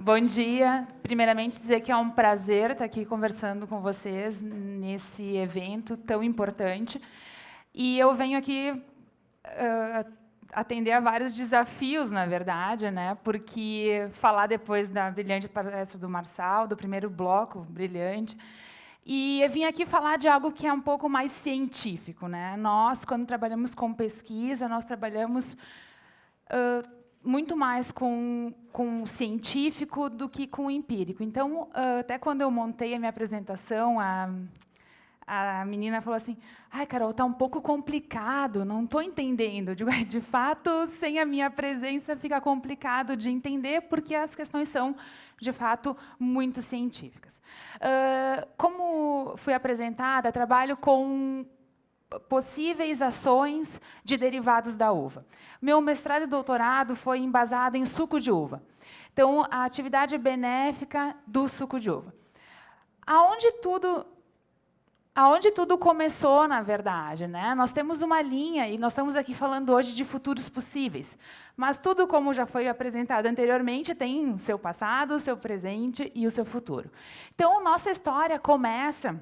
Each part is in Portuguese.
Bom dia. Primeiramente, dizer que é um prazer estar aqui conversando com vocês nesse evento tão importante. E eu venho aqui atender a vários desafios, na verdade, né? Porque falar depois da brilhante palestra do Marçal, do primeiro bloco brilhante, e eu vim aqui falar de algo que é um pouco mais científico, né? Nós, quando trabalhamos com pesquisa, nós trabalhamos muito mais com o científico do que com o empírico. Então, até quando eu montei a minha apresentação, a menina falou assim: "Ai, Carol, está um pouco complicado, não estou entendendo". Eu digo: de fato, sem a minha presença fica complicado de entender, porque as questões são, de fato, muito científicas. Como fui apresentada, trabalho com possíveis ações de derivados da uva. Meu mestrado e doutorado foi embasado em suco de uva. Então, a atividade benéfica do suco de uva. Aonde tudo começou, na verdade, né? Nós temos uma linha, e nós estamos aqui falando hoje de futuros possíveis, mas tudo, como já foi apresentado anteriormente, tem o seu passado, o seu presente e o seu futuro. Então, nossa história começa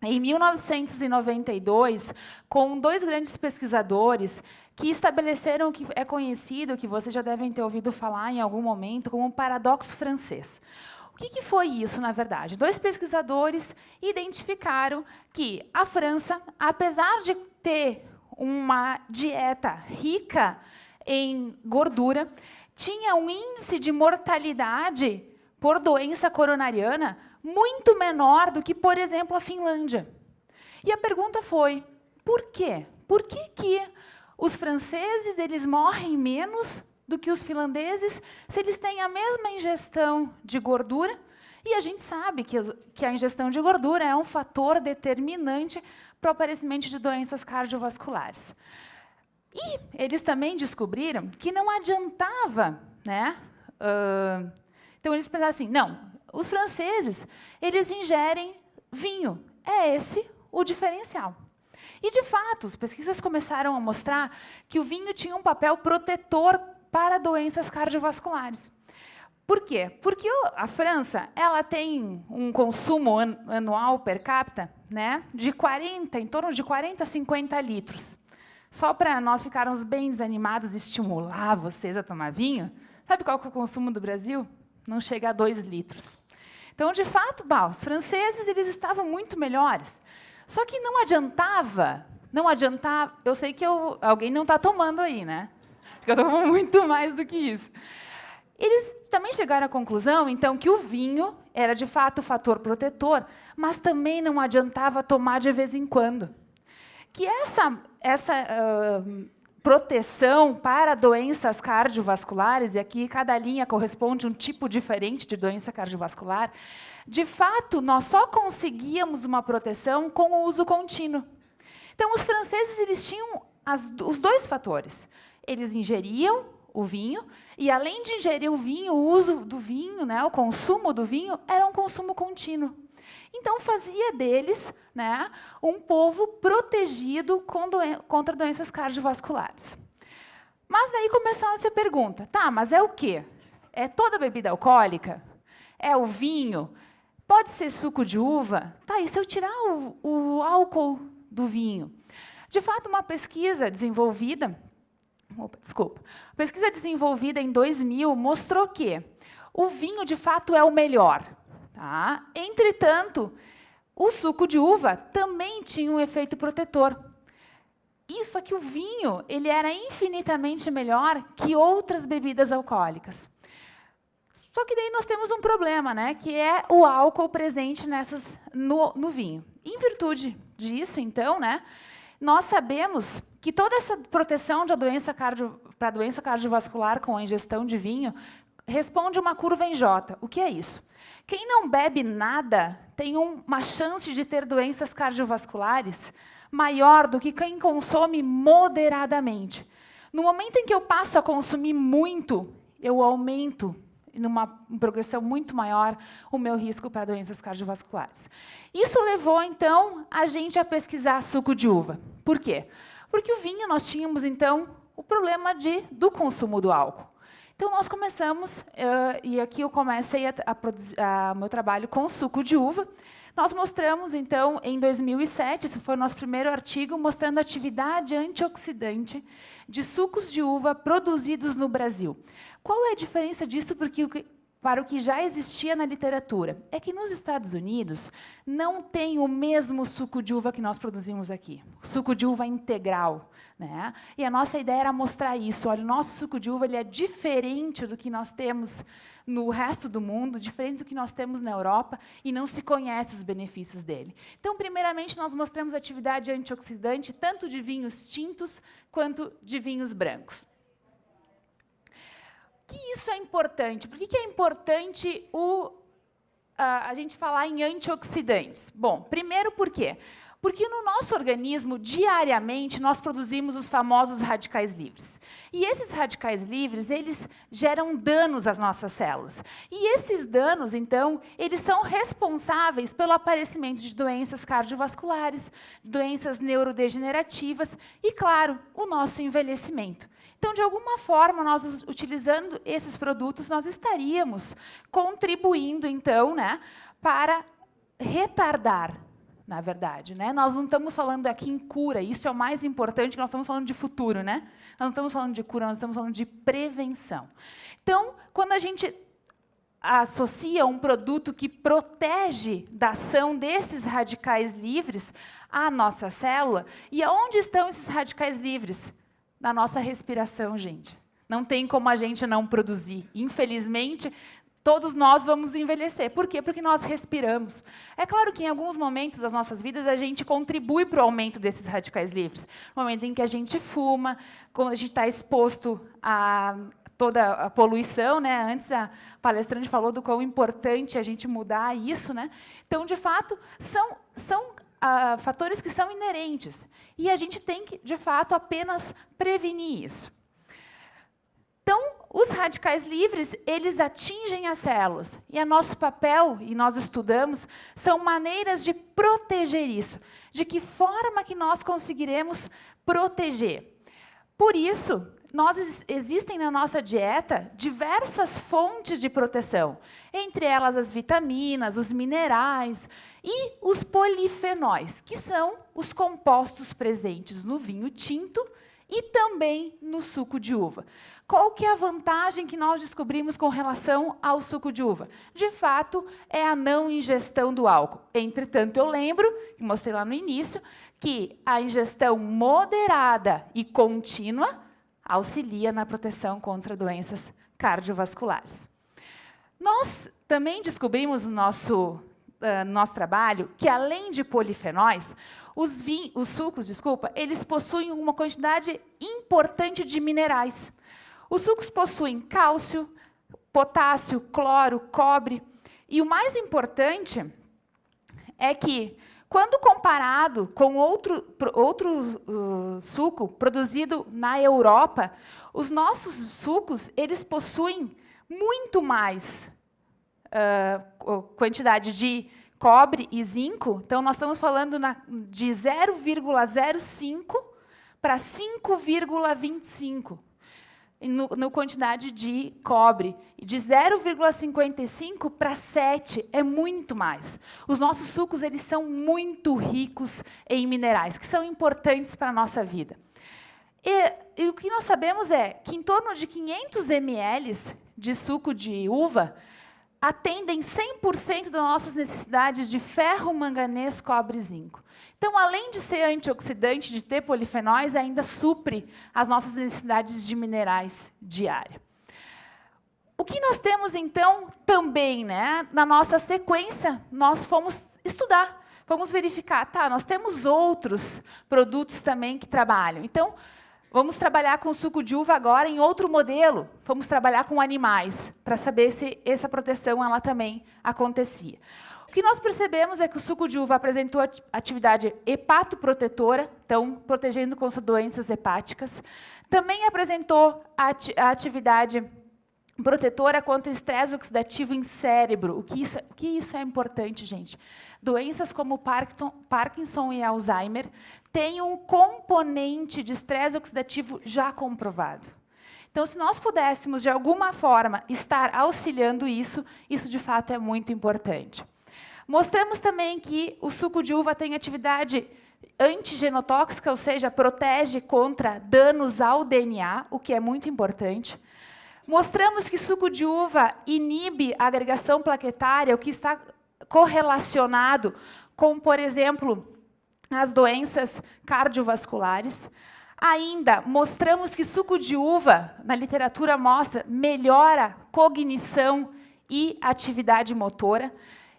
em 1992, com dois grandes pesquisadores que estabeleceram o que é conhecido, que vocês já devem ter ouvido falar em algum momento, como um paradoxo francês. O que foi isso, na verdade? Dois pesquisadores identificaram que a França, apesar de ter uma dieta rica em gordura, tinha um índice de mortalidade por doença coronariana muito menor do que, por exemplo, a Finlândia. E a pergunta foi: por quê? Por que os franceses eles morrem menos do que os finlandeses se eles têm a mesma ingestão de gordura? E a gente sabe que a ingestão de gordura é um fator determinante para o aparecimento de doenças cardiovasculares. E eles também descobriram que não adiantava, né? Então, eles pensaram assim: não, os franceses, eles ingerem vinho. É esse o diferencial. E, de fato, as pesquisas começaram a mostrar que o vinho tinha um papel protetor para doenças cardiovasculares. Por quê? Porque a França ela tem um consumo anual per capita, né, em torno de 40 a 50 litros. Só para nós ficarmos bem desanimados e estimular vocês a tomar vinho, sabe qual que é o consumo do Brasil? Não chega a 2 litros. Então, de fato, os franceses eles estavam muito melhores. Só que não adiantava. Eu sei que alguém não está tomando aí, né? Porque eu tomo muito mais do que isso. Eles também chegaram à conclusão, então, que o vinho era, de fato, fator protetor, mas também não adiantava tomar de vez em quando. Que essa proteção para doenças cardiovasculares, e aqui cada linha corresponde a um tipo diferente de doença cardiovascular, de fato, nós só conseguíamos uma proteção com o uso contínuo. Então, os franceses eles tinham os dois fatores. Eles ingeriam o vinho, e, além de ingerir o vinho, o uso do vinho, né, o consumo do vinho, era um consumo contínuo. Então, fazia deles, né, um povo protegido contra doenças cardiovasculares. Mas daí começou essa pergunta: tá, mas é o quê? É toda bebida alcoólica? É o vinho? Pode ser suco de uva? Tá, e se eu tirar o álcool do vinho? De fato, uma pesquisa desenvolvida em 2000 mostrou que o vinho, de fato, é o melhor. Tá? Entretanto, o suco de uva também tinha um efeito protetor. Isso que o vinho ele era infinitamente melhor que outras bebidas alcoólicas. Só que daí nós temos um problema, né, que é o álcool presente no vinho. Em virtude disso, então, né, nós sabemos que toda essa proteção para a doença cardiovascular com a ingestão de vinho responde a uma curva em J. O que é isso? Quem não bebe nada tem uma chance de ter doenças cardiovasculares maior do que quem consome moderadamente. No momento em que eu passo a consumir muito, eu aumento, numa progressão muito maior, o meu risco para doenças cardiovasculares. Isso levou, então, a gente a pesquisar suco de uva. Por quê? Porque o vinho nós tínhamos, então, o problema do consumo do álcool. Então, nós começamos, e aqui eu comecei a produzir meu trabalho com suco de uva. Nós mostramos, então, em 2007, esse foi o nosso primeiro artigo, mostrando a atividade antioxidante de sucos de uva produzidos no Brasil. Qual é a diferença disso para o que já existia na literatura? É que nos Estados Unidos não tem o mesmo suco de uva que nós produzimos aqui, suco de uva integral, né? E a nossa ideia era mostrar isso. Olha, o nosso suco de uva ele é diferente do que nós temos no resto do mundo, diferente do que nós temos na Europa, e não se conhece os benefícios dele. Então, primeiramente, nós mostramos atividade antioxidante tanto de vinhos tintos quanto de vinhos brancos. Por que isso é importante? Por que é importante a gente falar em antioxidantes? Bom, primeiro por quê? Porque no nosso organismo, diariamente, nós produzimos os famosos radicais livres. E esses radicais livres, eles geram danos às nossas células. E esses danos, então, eles são responsáveis pelo aparecimento de doenças cardiovasculares, doenças neurodegenerativas e, claro, o nosso envelhecimento. Então, de alguma forma, nós utilizando esses produtos, nós estaríamos contribuindo, então, né, para retardar, na verdade, né? Nós não estamos falando aqui em cura, isso é o mais importante, nós estamos falando de futuro, né? Nós não estamos falando de cura, nós estamos falando de prevenção. Então, quando a gente associa um produto que protege da ação desses radicais livres à nossa célula, e aonde estão esses radicais livres? Na nossa respiração, gente. Não tem como a gente não produzir. Infelizmente, todos nós vamos envelhecer. Por quê? Porque nós respiramos. É claro que em alguns momentos das nossas vidas a gente contribui para o aumento desses radicais livres. No momento em que a gente fuma, quando a gente está exposto a toda a poluição, né? Antes a palestrante falou do quão importante a gente mudar isso, né? Então, de fato, são fatores que são inerentes. E a gente tem que, de fato, apenas prevenir isso. Então, os radicais livres, eles atingem as células. E é nosso papel, e nós estudamos, são maneiras de proteger isso. De que forma que nós conseguiremos proteger? Por isso, existem na nossa dieta diversas fontes de proteção, entre elas as vitaminas, os minerais e os polifenóis, que são os compostos presentes no vinho tinto e também no suco de uva. Qual que é a vantagem que nós descobrimos com relação ao suco de uva? De fato, é a não ingestão do álcool. Entretanto, eu lembro, que mostrei lá no início, que a ingestão moderada e contínua auxilia na proteção contra doenças cardiovasculares. Nós também descobrimos no nosso trabalho que, além de polifenóis, os sucos, eles possuem uma quantidade importante de minerais. Os sucos possuem cálcio, potássio, cloro, cobre. E o mais importante é que, quando comparado com outro suco produzido na Europa, os nossos sucos eles possuem muito mais quantidade de cobre e zinco. Então, nós estamos falando de 0,05 para 5,25 no quantidade de cobre. E de 0,55 para 7 é muito mais. Os nossos sucos eles são muito ricos em minerais, que são importantes para a nossa vida. E o que nós sabemos é que em torno de 500 ml de suco de uva atendem 100% das nossas necessidades de ferro, manganês, cobre e zinco. Então, além de ser antioxidante, de ter polifenóis, ainda supre as nossas necessidades de minerais diárias. O que nós temos, então, também, né, na nossa sequência, nós fomos estudar, fomos verificar, tá, nós temos outros produtos também que trabalham. Então, vamos trabalhar com suco de uva agora em outro modelo. Vamos trabalhar com animais, para saber se essa proteção ela também acontecia. O que nós percebemos é que o suco de uva apresentou atividade hepatoprotetora, então, protegendo contra doenças hepáticas. Também apresentou a atividade protetora contra estresse oxidativo em cérebro. O que isso é importante, gente? Doenças como Parkinson e Alzheimer têm um componente de estresse oxidativo já comprovado. Então, se nós pudéssemos, de alguma forma, estar auxiliando isso, isso de fato é muito importante. Mostramos também que o suco de uva tem atividade antigenotóxica, ou seja, protege contra danos ao DNA, o que é muito importante. Mostramos que suco de uva inibe a agregação plaquetária, o que está correlacionado com, por exemplo, as doenças cardiovasculares. Ainda mostramos que suco de uva, na literatura mostra, melhora cognição e atividade motora.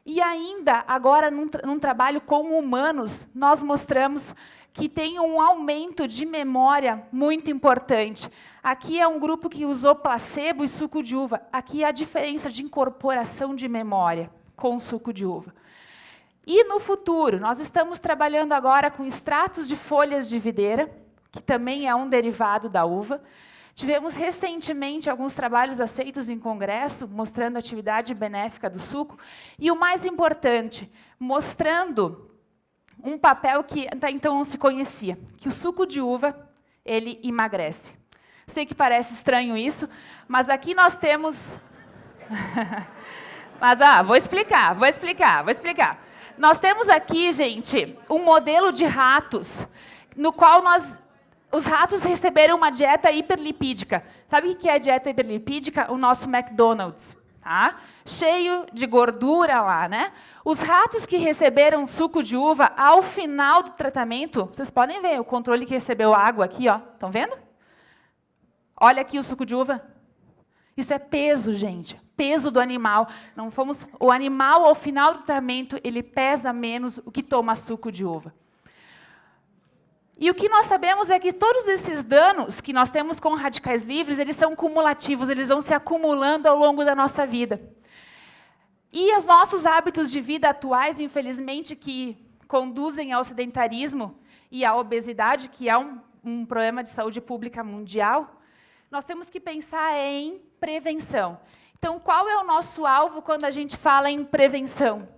E ainda, agora, num trabalho com humanos, nós mostramos que tem um aumento de memória muito importante. Aqui é um grupo que usou placebo e suco de uva. Aqui é a diferença de incorporação de memória com o suco de uva. E no futuro, nós estamos trabalhando agora com extratos de folhas de videira, que também é um derivado da uva. Tivemos recentemente alguns trabalhos aceitos em congresso, mostrando a atividade benéfica do suco. E o mais importante, mostrando um papel que até então não se conhecia, que o suco de uva, ele emagrece. Sei que parece estranho isso, mas aqui nós temos... Mas, vou explicar. Nós temos aqui, gente, um modelo de ratos, no qual os ratos receberam uma dieta hiperlipídica. Sabe o que é a dieta hiperlipídica? O nosso McDonald's, tá? Cheio de gordura lá, né? Os ratos que receberam suco de uva, ao final do tratamento, vocês podem ver o controle que recebeu água aqui, ó. Estão vendo? Olha aqui o suco de uva. Isso é peso, gente. Peso do animal. O animal, ao final do tratamento, ele pesa menos o que toma suco de uva. E o que nós sabemos é que todos esses danos que nós temos com radicais livres, eles são cumulativos, eles vão se acumulando ao longo da nossa vida. E os nossos hábitos de vida atuais, infelizmente, que conduzem ao sedentarismo e à obesidade, que é um problema de saúde pública mundial, nós temos que pensar em prevenção. Então, qual é o nosso alvo quando a gente fala em prevenção?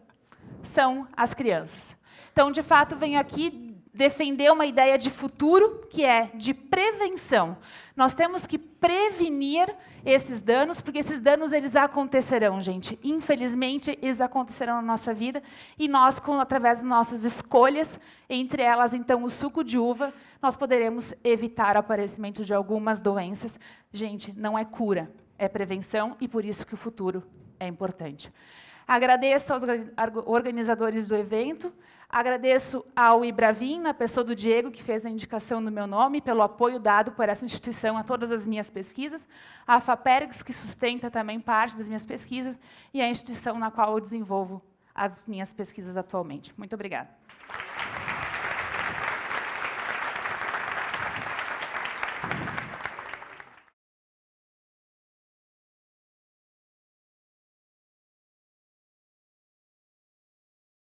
São as crianças. Então, de fato, venho aqui defender uma ideia de futuro, que é de prevenção. Nós temos que prevenir esses danos, porque esses danos eles acontecerão, gente. Infelizmente, eles acontecerão na nossa vida, e nós, através das nossas escolhas, entre elas, então, o suco de uva, nós poderemos evitar o aparecimento de algumas doenças. Gente, não é cura, é prevenção, e por isso que o futuro é importante. Agradeço aos organizadores do evento, agradeço ao Ibravin, na pessoa do Diego, que fez a indicação do meu nome, pelo apoio dado por essa instituição a todas as minhas pesquisas, a FAPERGS, que sustenta também parte das minhas pesquisas, e a instituição na qual eu desenvolvo as minhas pesquisas atualmente. Muito obrigada.